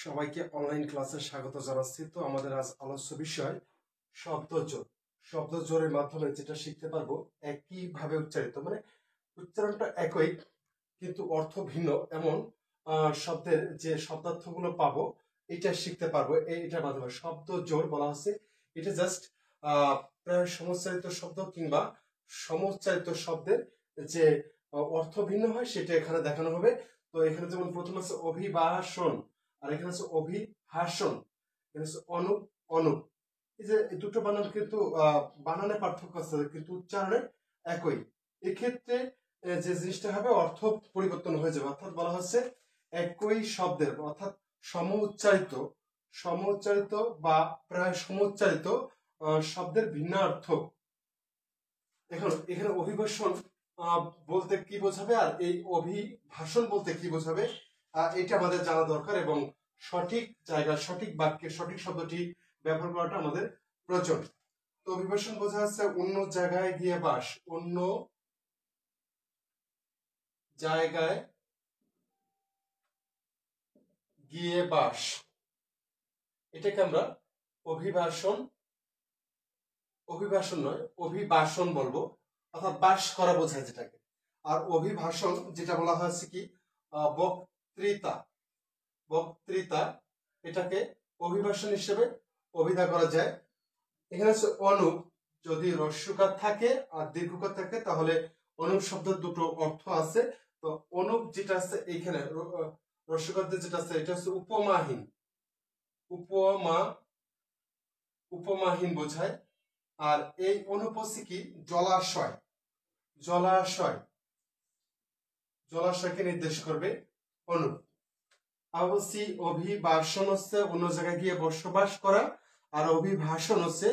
সবাইকে অনলাইন ক্লাসে স্বাগত জানাচ্ছি। তো আমাদের আজ আলোচ্য বিষয় শব্দজোড়। শব্দজোড়ের মাধ্যমে যেটা শিখতে পারবো একইভাবে উচ্চারিত, মানে উচ্চারণটা একই কিন্তু অর্থ ভিন্ন এমন শব্দের যে শব্দার্থগুলো পাবো এটা শিখতে পারবো এটার মাধ্যমে। শব্দজোড় বলা হচ্ছে এটা জাস্ট প্রায় সমুচ্চারিত শব্দ কিংবা সমুচ্চারিত শব্দের যে অর্থ ভিন্ন হয় সেটা এখানে দেখানো হবে। তো এখানে যেমন প্রথম আছে অভিবাসন, আর এখানে আছে অভিভাষণ, এখানে আছে অনুপ অনুপ। এই যে দুটো বানান কিন্তু বানানে পার্থক্য আছে কিন্তু উচ্চারণে একই। এক্ষেত্রে যে জিনিসটা হবে অর্থ পরিবর্তন হয়ে যাবে, অর্থাৎ বলা হচ্ছে একই শব্দের অর্থাৎ সমউচ্চারিত বা প্রায় সমুচ্চারিত শব্দের ভিন্ন অর্থ। এখন এখানে অভিবাসন বলতে কি বোঝাবে আর এই অভিভাষণ বলতে কি বোঝাবে এটা আমাদের জানা দরকার, এবং সঠিক জায়গা সঠিক বাক্যে সঠিক শব্দটি ব্যবহার করাটা আমাদের প্রয়োজন। তো অভিবাসন বোঝা যাচ্ছে অন্য জায়গায় গিয়ে বাস, অন্য জায়গায় গিয়ে বাস, এটাকে আমরা অভিবাসন নয় অভিবাসন বলবো, অর্থাৎ বাস করা বোঝায় যেটাকে। আর অভিভাষণ যেটা বলা হয়েছে কি বক্তৃতা, এটাকে অভিভাষণ হিসেবে অভিধা করা যায়। এখানে হচ্ছে অনুপ, যদি হ্রস্বকার থাকে আর দীর্ঘকার থাকে তাহলে অনুপ শব্দের দুটো অর্থ আছে। তো অনুপ যেটা আছে এইখানে হ্রস্বকার যেটা আছে এটা হচ্ছে উপমাহীন বোঝায়। আর এই অনুপ হচ্ছে কি জলাশয়কে নির্দেশ করবে অনুপ। অবশ্যই অভিবাসন হচ্ছে অন্য জায়গায় গিয়ে বসবাস করা, আর অভিভাষণ হচ্ছে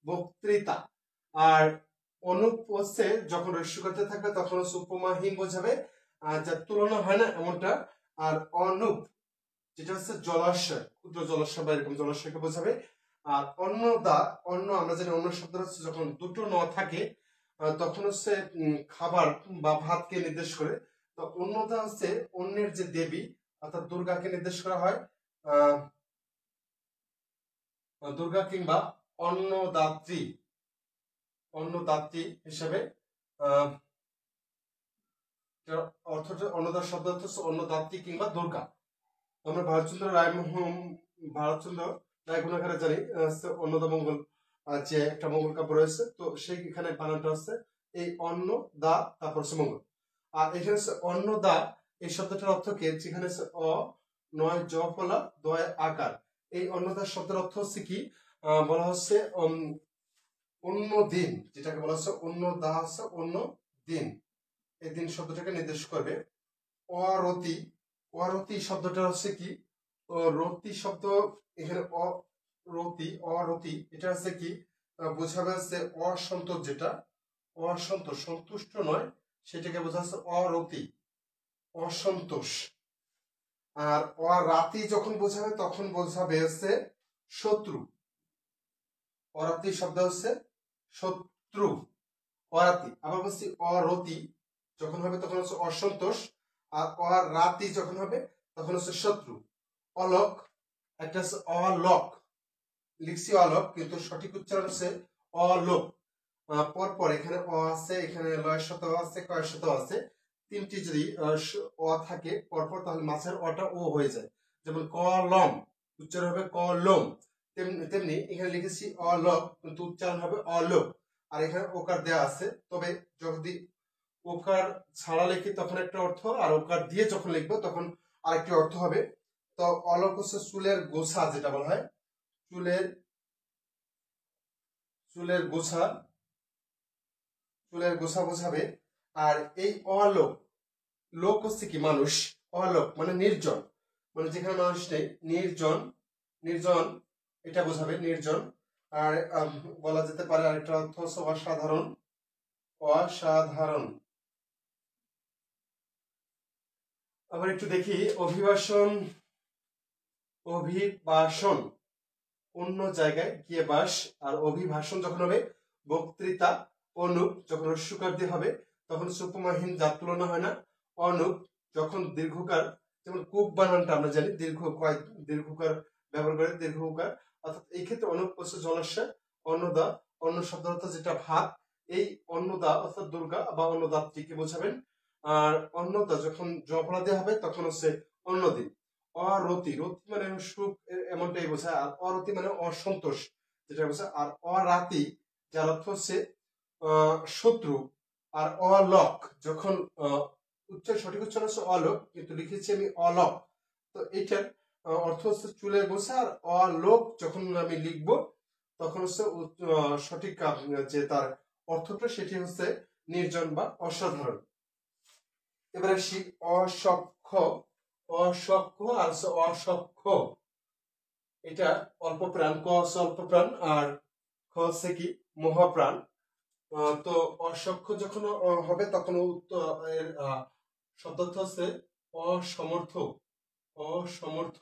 বক্তৃতা। আর অনুপ হচ্ছে যখন হ্রস্বকারতে থাকবে তখন হচ্ছে উপমাহীন বোঝাবে, আর যার তুলনা হয় না এমনটা। আর অনুপ যেটা হচ্ছে জলাশয়, ক্ষুদ্র জলাশয় বা এরকম জলাশয়কে বোঝাবে। আর অন্য আমরা জানি অন্য শব্দ হচ্ছে যখন দুটো ন থাকে তখন হচ্ছে খাবার বা ভাতকে নির্দেশ করে। তো অন্যদা হচ্ছে অন্যের যে দেবী অর্থাৎ দুর্গাকে নির্দেশ করা হয়, দুর্গা কিংবা অন্নদাত্রী হিসেবে। অর্থটা অন্নদার শব্দ হচ্ছে অন্নদাত্রী কিংবা দুর্গা। আমরা ভারতচন্দ্র রায় গুণাকারে জানি অন্নদা মঙ্গল যে একটা মঙ্গল কাব্য রয়েছে, তো সেইখানে বানানটা হচ্ছে এই অন্ন দা তারপর হচ্ছে মঙ্গল। আর এখানে হচ্ছে অন্নদা এই শব্দটার অর্থ কি, যেখানে অ নয় জ ফলা দয় আকার, এই অন্নদার শব্দের অর্থ হচ্ছে কি বলা হচ্ছে অন্য দিন, যেটাকে বলা হচ্ছে অন্নদা হচ্ছে অন্য দিন, এই দিন শব্দটাকে নির্দেশ করবে। অরতি শব্দটা হচ্ছে কি রতি শব্দ, এখানে অরতি এটা হচ্ছে কি বোঝাবে হচ্ছে অসন্তোষ, যেটা সন্তুষ্ট নয় সেটাকে বোঝা হচ্ছে অরতি, অসন্তোষ। আর অরাতি যখন বোঝাবে তখন বোঝাবে হচ্ছে শত্রু, অরাতি শব্দ হচ্ছে শত্রু অরাতি। আবার বলছি অরতি যখন হবে তখন হচ্ছে অসন্তোষ, আর অরাতি যখন হবে তখন হচ্ছে শত্রু। অলক, একটা হচ্ছে অলোক, লিখছি অলক কিন্তু সঠিক উচ্চারণ হচ্ছে অলোক। পরপর এখানে অ আছে, এখানে লয়ের সাথে আছে, কয়ের সাথে আছে, তিনটি যদি অ থাকে পরপর তাহলে মাছের অটা ও হয়ে যায়। যেমন কলম উচ্চারণ হবে কলম, তেমনি এখানে লিখেছি অলোক কিন্তু উচ্চারণ হবে অলোক। আর এখানে ওকার দেয়া আছে, তবে যদি ওকার ছাড়া লিখি তখন একটা অর্থ, আর ওকার দিয়ে যখন লিখবো তখন আরেকটি অর্থ হবে। তো অলোক হচ্ছে চুলের গোছা, যেটা বলা হয় চুলের গোছা বোঝাবে। আর এই লোক হচ্ছে কি মানুষ, অলোক মানে নির্জন, মানে যেখানে মানুষ নেই, নির্জন এটা বোঝাবে নির্জন। আর বলা যেতে পারে আরেকটা অর্থ হচ্ছে অসাধারণ। আবার একটু দেখি অভিবাসন অন্য জায়গায় গিয়ে বাস, আর অভিভাষণ যখন হবে বক্তৃতা, অনুপ যখন হ্রস্বকার দিয়ে হবে তখন উপমাহীন, যার তুলনা হয় না। অনুপ যখন দীর্ঘকার যেমন কূপ বানানটা আমরা জানি দীর্ঘকার ব্যবহার করে দীর্ঘকার, অর্থাৎ এই ক্ষেত্রে অনুপস্থিত জলাশয়। অন্নদা, অন্ন শব্দ অর্থ যেটা ভাত, এই অন্নদা অর্থাৎ দুর্গা বা অন্নদাত্রীকে বোঝাবেন। আর অন্নদা যখন জফলা দেওয়া হবে তখন হচ্ছে অন্যদিন। অরতি, রতি মানে সুখ এমনটাই বোঝায়, আর অরতি মানে অসন্তোষ যেটা বোঝায়। আর অরাতি যার অর্থ হচ্ছে শত্রু। আর অলক, যখন সঠিক উচ্চারণ হচ্ছে অলক, কিন্তু লিখেছি আমি অলক, তো এইটার অর্থ হচ্ছে চুলে বসে। আর অলোক যখন আমি লিখবো তখন হচ্ছে সঠিক যে তার অর্থটা সেটি হচ্ছে নির্জন বা অসাধারণ। এবারে আসি অসক্ষ। অসক্ষ আর অসক্ষ, এটা অল্প প্রাণ, ক হচ্ছে অল্প প্রাণ আর খ হচ্ছে কি মহাপ্রাণ। তো অসক্ষ যখন হবে তখন এর শব্দ হচ্ছে অসমর্থ। অসমর্থ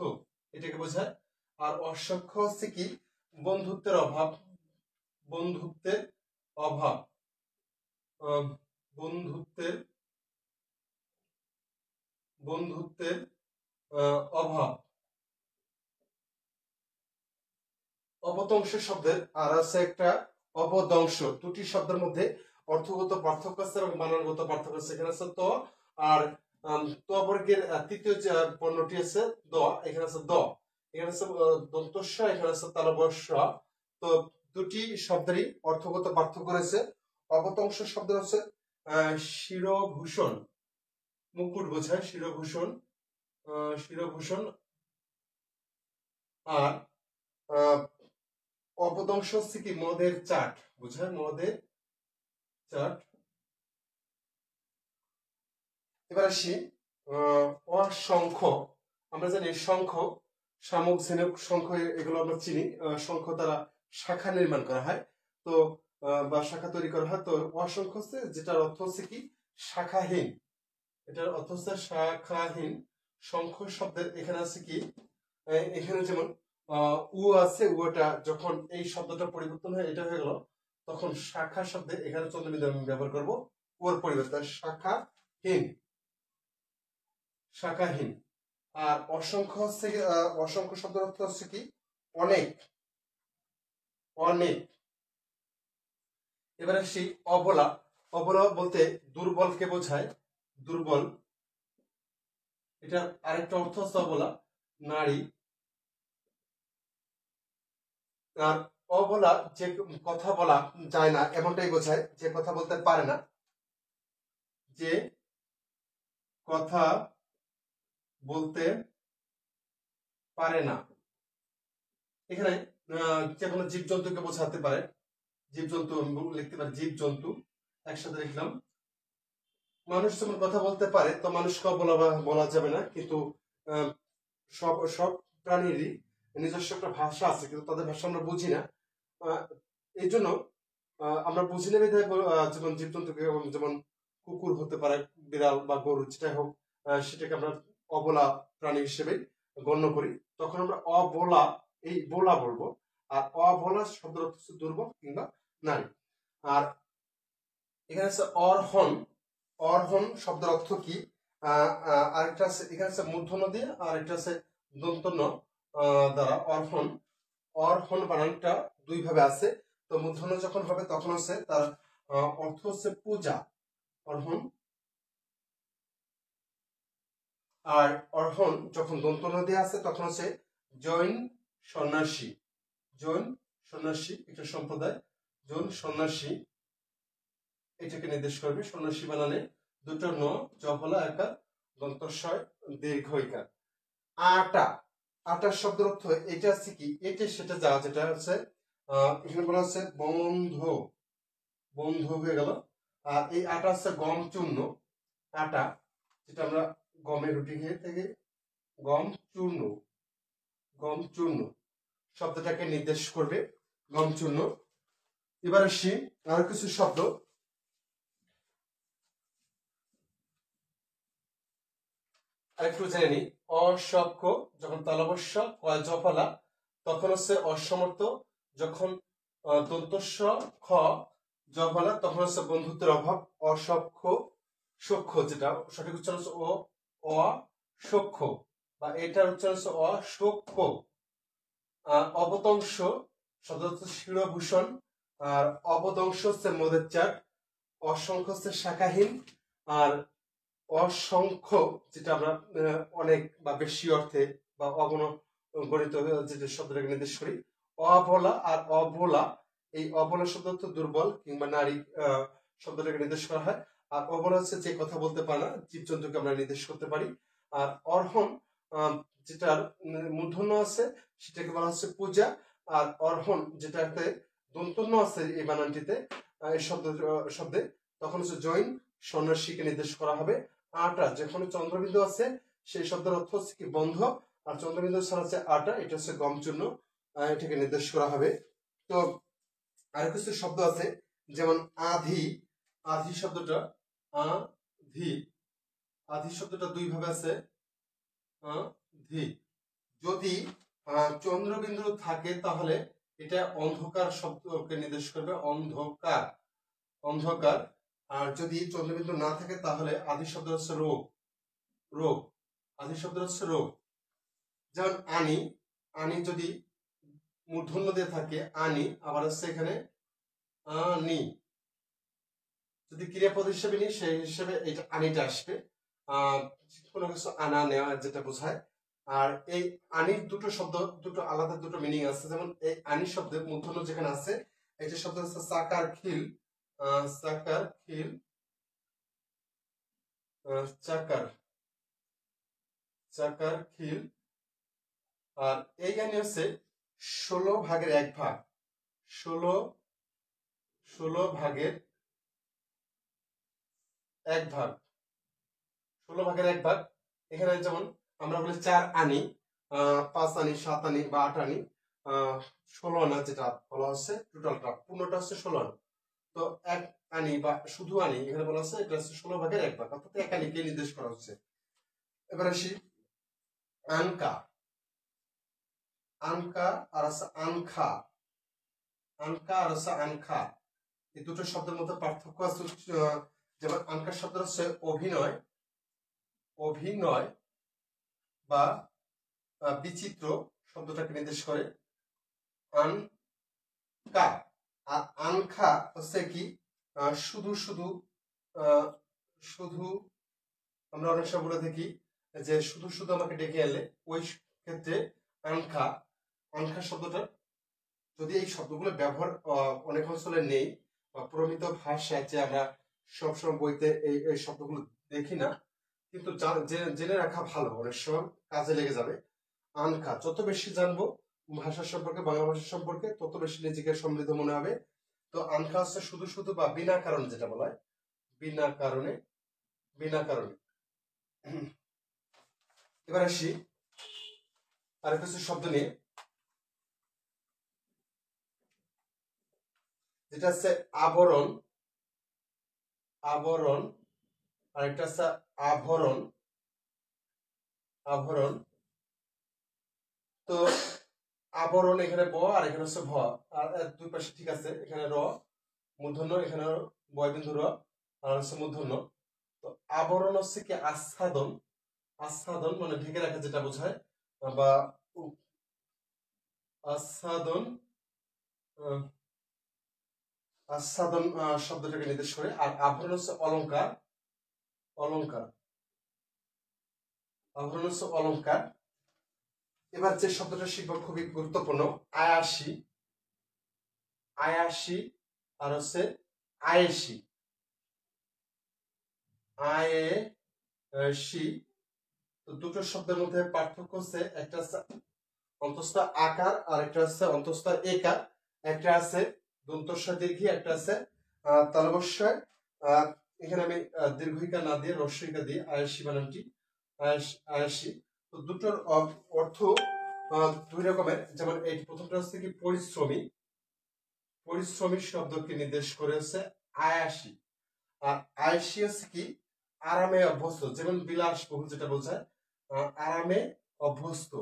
এটাকে বোঝায়। আর অসক্ষ হচ্ছে কি বন্ধুত্বের অভাব। বন্ধুত্বের অভাব, বন্ধুত্বের বন্ধুত্বের অভাব। অপদংশ শব্দের আর আছে একটা অপদংশ, দুটি শব্দের মধ্যে অর্থগত পার্থক্য আছে এবং বানানগত পার্থক্য আছে। এখানে আছে ত, আর ত বর্গের তৃতীয় যে বর্ণটি আছে দ, এখানে আছে দ, এখানে আছে দন্তস্ব, এখানে আছে তালবস্য। তো দুটি শব্দেরই অর্থগত পার্থক্য রয়েছে। অপদংশ শব্দ হচ্ছে শিরভূষণ, মুকুট বোঝায়, শিরভূষণ, শিরভূষণ। আর অপদংশ হচ্ছে কি মদের চাট বোঝায়, মদের চাট। এবার আসি অসংখ্য। আমরা জানি শঙ্খ, শামুক, ঝিনুক, শঙ্খ এগুলো আমরা চিনি। শঙ্খ দ্বারা শাখা নির্মাণ করা হয়, তো বা শাখা তৈরি করা হয়। তো অসংখ্য হচ্ছে যেটার অর্থ হচ্ছে কি শাখাহীন, এটার অর্থ হচ্ছে শাখাহীন। শঙ্খ শব্দের এখানে আছে কি এখানে যেমন উ আছে, উটা যখন এই শব্দটা পরিবর্তন হয় এটা হয়ে গেল, তখন শাখা শব্দে এখানে চন্দ্রবিন্দু আমি ব্যবহার করবো ওর পরিবর্তে শাখাহীন, শাখাহীন। আর অসংখ্য হচ্ছে অসংখ্য শব্দের অর্থ হচ্ছে কি অনেক, অনেক। এবারে সেই অবলা। অবলা বলতে দুর্বলকে বোঝায়, দুর্বল। এটার আরেকটা অর্থ হচ্ছে অবলা নারী। আর অবলা যে কথা বলা যায় না এমনটাই বোঝায়, যে কথা বলতে পারে না, যে কথা বলতে পারে না। এখানে যে কোনো জীবজন্তুকে বোঝাতে পারে, জীবজন্তু লিখতে পারে, জীবজন্তু একসাথে লিখলাম। মানুষ যেমন কথা বলতে পারে, তো মানুষকে বলা যাবে না, কিন্তু সব সব প্রাণীরই নিজস্ব একটা ভাষা আছে, কিন্তু তাদের ভাষা আমরা বুঝি না। এই জন্য আমরা বুঝি না বিধায় যেমন জীবজন্তুকে, যেমন কুকুর হতে পারে, বিড়াল বা গরু যেটাই হোক, সেটাকে আমরা অবলা প্রাণী হিসেবে গণ্য করি। তখন আমরা অবলা এই বলা বলবো। আর অবলা শব্দ অর্থ হচ্ছে দুর্বল কিংবা নারী। আর এখানে আছে অর্হন। অর্হন শব্দের অর্থ কি আরেকটা আছে, এখানে আছে মূর্ধন্য দিয়ে, আর একটা আছে দন্ত ন দ্বারা অর্হন। অর্হন বানানটা দুই ভাবে আছে। তো মূর্ধন্য যখন হবে তখন হচ্ছে তার অর্থ হচ্ছে পূজা, অর্হন। আর অর্হন যখন দন্ত ন দিয়ে আছে তখন হচ্ছে জৈন সন্ন্যাসী, জৈন সন্ন্যাসী একটা সম্প্রদায়, জৈন সন্ন্যাসী এটাকে নির্দেশ করবে। সন্ন্যাসী বানানে দুটো ন, জফলা একার, দন্তস্বয় দীর্ঘ ইকার। আটা, আটার শব্দের অর্থ এটা হচ্ছে কি এটা সেটা যাওয়া, যেটা হচ্ছে এখানে বলা হচ্ছে বন্ধ, বন্ধ হয়ে গেল। আর এই আটা হচ্ছে গম চূর্ণ, আটা যেটা আমরা গমের রুটি খেয়ে থেকে, গম চূর্ণ, গম চূর্ণ শব্দটাকে নির্দেশ করবে, গম চূর্ণ। এবার আসি আরো কিছু শব্দ। আরেকটু জেনে নিই। অসক্ষ যখন তালবস্য জফলা, তখন হচ্ছে অসমর্থ। যখন দন্তস্ব খ জফলা, তখন হচ্ছে বন্ধুত্বের অভাব। অসক্ষ, সক্ষ যেটা সঠিক উচ্চারণ হচ্ছে ও সূক্ষ্ম, বা এটার উচ্চারণ হচ্ছে অসূক্ষ্ম। অবতংশ শব্দ হচ্ছে শিরভূষণ, আর অবদংশ হচ্ছে মদের চাট, অসংখ্য হচ্ছে শাখাহীন, আর অসংখ্য যেটা আমরা অনেক বা বেশি অর্থে বা অগণিত যেটা শব্দটাকে নির্দেশ করি। অবলা আর অবলা, এই অবলা শব্দ হচ্ছে দুর্বল কিংবা নারী শব্দটাকে নির্দেশ করা হয়। আর অবলা হচ্ছে যে কথা বলতে পারে না, জীবজন্তুকে আমরা নির্দেশ করতে পারি। আর অর্হণ যেটার মূর্ধন্য আছে সেটাকে বলা হচ্ছে পূজা। আর অর্হণ যেটাতে দন্তন্য আছে এই বানানটিতে এই শব্দে তখন হচ্ছে জৈন সন্ন্যাসীকে নির্দেশ করা হবে। আটা, যেখানে চন্দ্রবিন্দু আছে সেই শব্দের অর্থ হচ্ছে কি বন্ধ, আর চন্দ্রবিন্দু ছাড়া হচ্ছে আটা, এটা হচ্ছে গম চূর্ণ, এটাকে নির্দেশ করা হবে। তো আর কিছু শব্দ আছে যেমন আধি। আধি শব্দটা আধি, আধি শব্দটা দুই ভাবে আছে। আধি যদি চন্দ্রবিন্দু থাকে তাহলে এটা অন্ধকার শব্দকে নির্দেশ করবে, অন্ধকার, অন্ধকার। আর যদি চন্দ্রবিন্দু না থাকে তাহলে আদি শব্দ হচ্ছে রোগ, রোগ, আদি শব্দ হচ্ছে রোগ। যেমন আনি, আনি যদি মূর্ধন্য দিয়ে থাকে আনি, আবার হচ্ছে এখানে আনি, যদি ক্রিয়াপদ হিসেবে নিই সেই হিসেবে এটা আনিটা আসবে, কোনো কিছু আনা নেওয়া যেটা বোঝায়। আর এই আনির দুটো শব্দ, দুটো আলাদা দুটো মিনিং আছে। যেমন এই আনি শব্দের মূর্ধন্য যেখানে আছে এটা শব্দ হচ্ছে চাকার খিল, চাকার খিল, চাকার, চাকার খিল। আর এই গানে হচ্ছে 16 ভাগের 1 ভাগ, 16 ভাগের 1 ভাগ, 16 ভাগের 1 ভাগ। এখানে যেমন আমরা বলি 4 আনি, 5 আনি, 7 আনি বা 8 আনি, 16 আনা যেটা বলা হচ্ছে টোটালটা পূর্ণটা হচ্ছে 16 আনা। তো 1 আনি বা শুধু আনি এখানে বলা হচ্ছে এটা হচ্ছে 16 ভাগের 1 ভাগ, অর্থাৎ 1 আনিকে নির্দেশ করা হচ্ছে। এবার আসি আনকা, আনকা আর আছে আনখা, আনকা আর আছে আনখা, এই দুটো শব্দের মধ্যে পার্থক্য আছে। যেমন আনকা শব্দ হচ্ছে অভিনয়, অভিনয় বা বিচিত্র শব্দটাকে নির্দেশ করে আনকা। আর আনখা হচ্ছে কি শুধু শুধু, শুধু আমরা অনেক সময় বলে থাকি যে শুধু শুধু আমাকে ডেকে এলে, ওই ক্ষেত্রে আনখা, আনখা শব্দটা যদি এই শব্দগুলো ব্যবহার অনেক অঞ্চলে নেই বা প্রমিত ভাষায় যে আমরা সবসময় বইতে এই শব্দগুলো দেখি না, কিন্তু জেনে রাখা ভালো, অনেক সময় কাজে লেগে যাবে। আনখা, যত বেশি জানবো ভাষা সম্পর্কে, বাংলা ভাষা সম্পর্কে, তত বেশি নিজেকে সমৃদ্ধ মনে হবে। তো আনখা হচ্ছে শুধু শুধু বা বিনা কারণে, যেটা বলা হয় বিনা কারণে, বিনা কারণে। এবার আসি আর কিছু শব্দ নিয়ে, যেটা হচ্ছে আবরণ, আবরণ, আর একটা হচ্ছে আভরণ, আভরণ। তো আবরণ এখানে ব আর এখানে হচ্ছে ভ, আর দুই পাশে ঠিক আছে, এখানে র মূর্ধন্য, এখানে বয়বিন্দু র আর হচ্ছে মূর্ধন্য। তো আবরণ হচ্ছে কি আচ্ছাদন, আচ্ছাদন মানে ঢেকে রাখা যেটা বোঝায়, বা আচ্ছাদন, আচ্ছাদন শব্দটাকে নির্দেশ করে। আর আভরণ হচ্ছে অলংকার, অলংকার, আভরণ হচ্ছে অলংকার। এবার যে শব্দটা শিখবো খুবই গুরুত্বপূর্ণ, আয়াসী, আয়াসী আর হচ্ছে আয়েসি, আয়েসি। তো দুটো শব্দের মধ্যে পার্থক্য হচ্ছে একটা হচ্ছে অন্তস্থ আকার আর একটা হচ্ছে অন্তস্থ একার, একটা আছে দন্তস্ব দীর্ঘী, একটা আছে তালবস্বয়। এখানে আমি দীর্ঘিকা না দিয়ে রস্বইকা দিয়ে আয়েসি বানানটি, আয়েসি। তো দুটোর অর্থ দুই রকমের। যেমন এই প্রথমটা হচ্ছে কি পরিশ্রমী, পরিশ্রমী শব্দকে নির্দেশ করে হচ্ছে আয়াসী। আর আয়েসি হচ্ছে কি আরামে অভ্যস্ত, যেমন বিলাসবহুল যেটা বোঝায়, আরামে অভ্যস্ত,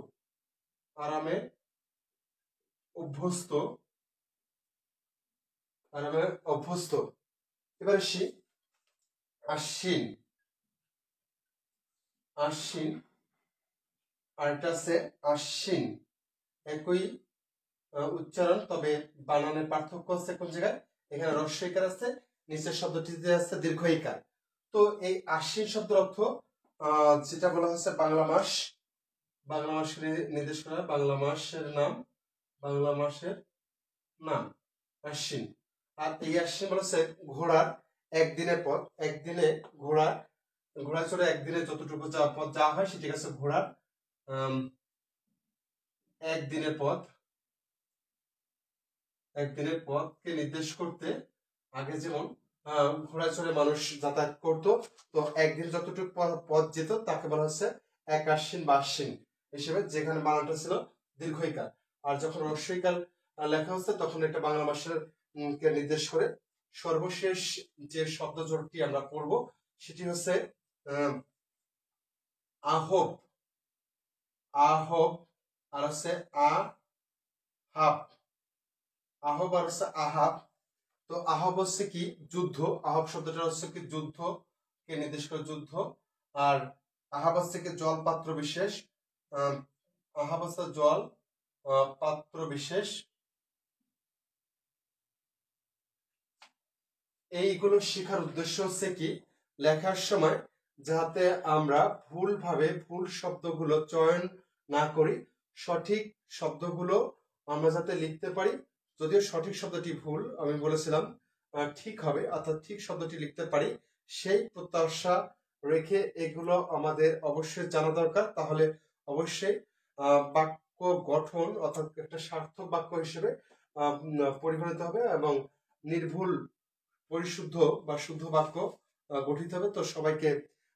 আরামে অভ্যস্ত, আরামে অভ্যস্ত। এবার আসি আশ্বিন, আশ্বিন আর এটা আছে আশ্বিন। একই উচ্চারণ, তবে বানানের পার্থক্য আছে কোন জায়গায়, এখানে হ্রস্বইকার আছে, নিচের শব্দটিতে আছে দীর্ঘইকার। তো এই আশ্বিন শব্দের অর্থ যেটা বলা হচ্ছে বাংলা মাস, বাংলা মাসের নির্দেশ করা, বাংলা মাসের নাম আশ্বিন। আর এই আশ্বিন বলেছে ঘোড়ার একদিনের পথ, একদিনে ঘোড়া চড়ে একদিনে যতটুকু পথ যাওয়া হয় সেটি হচ্ছে ঘোড়ার একদিনের পথকে নির্দেশ করতে আগে যেমন ঘোড়া চড়ে মানুষ যাতায়াত করত, তো একদিন যতটুকু পথ যেত তাকে বলা হচ্ছে এক আশ্বিন বা আশ্বিন হিসেবে, যেখানে বানানটা ছিল দীর্ঘইকার। আর যখন হ্রস্বইকার লেখা হচ্ছে তখন এটা বাংলা মাসের কে নির্দেশ করে। সর্বশেষ যে শব্দ জোড়টি আমরা পড়ব সেটি হচ্ছে আহব। আর হচ্ছে আহাব। আহব আর হচ্ছে আহাব। তো আহব হচ্ছে কি যুদ্ধ, আহব শব্দটা হচ্ছে কি যুদ্ধ কে নির্দেশ করে, যুদ্ধ। আর আহাব হচ্ছে কি জল পাত্র বিশেষ, আহাব হচ্ছে জল পাত্র বিশেষ। এইগুলো শেখার উদ্দেশ্য হচ্ছে কি লেখার সময় যাতে আমরা ভুল শব্দগুলো চয়ন না করি, সঠিক শব্দগুলো আমরা যাতে লিখতে পারি। যদিও সঠিক শব্দটি ভুল আমি বলেছিলাম, ঠিক হবে, অর্থাৎ ঠিক শব্দটি লিখতে পারি, সেই প্রত্যাশা রেখে এগুলো আমাদের অবশ্যই জানা দরকার। তাহলে অবশ্যই বাক্য গঠন অর্থাৎ একটা সার্থক বাক্য হিসেবে পরিগণিত হবে এবং নির্ভুল পরিশুদ্ধ বা শুদ্ধ বাক্য গঠিত হবে। তো সবাইকে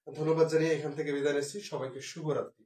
ধন্যবাদ জানিয়ে এখান থেকে বিদায় নিচ্ছি। সবাইকে শুভরাত্রি।